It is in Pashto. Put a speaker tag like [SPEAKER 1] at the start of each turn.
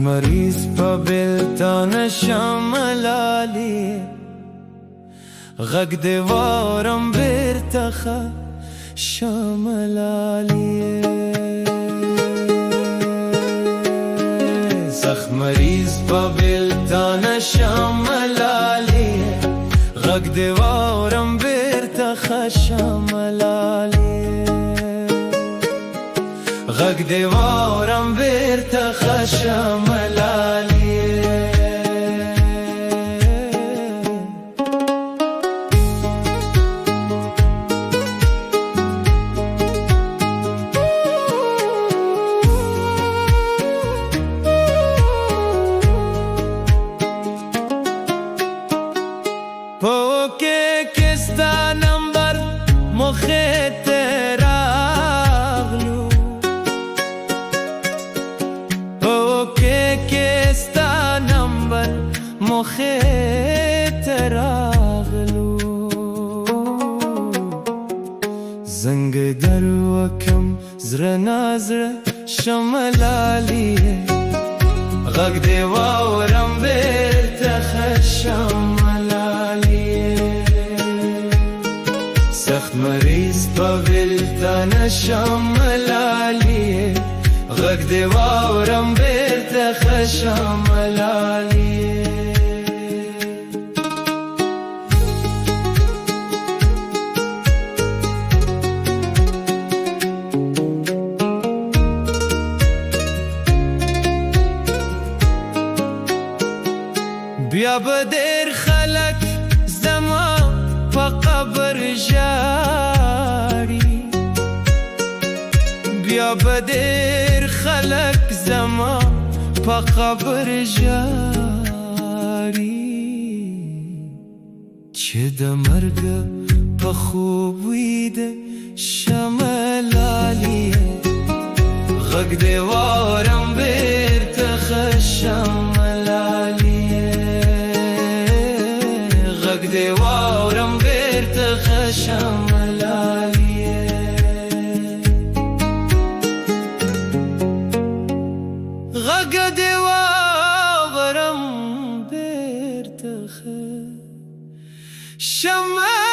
[SPEAKER 1] مریض په بلتان شملالی غږ دې وارم بیرته شملالی سخت مریض په بلتان شملالی غږ دې وارم بیرته شملالی غږ دې وارم بیرته شملالی پوکې کې ستا نمبر مخې ته راغلو پوکې کې ستا نمبر مخې ته راغلو زنګ در وکم زړه نازړه شملالی غږ دې واورم بیرته شملالی سخت مریض په بلتان شملالی غږ دې واورم بیرته شملالی بیا به ډېر خلک زما په قبر ژاړي بیا به ډېر خلک زما په قبر ژاړي چې د مرګ په خوب ویده شملالی غږ دې وارم بیرته شملالی غږ دې واورم بیرته شملالی غږ دې واورم بیرته شملالی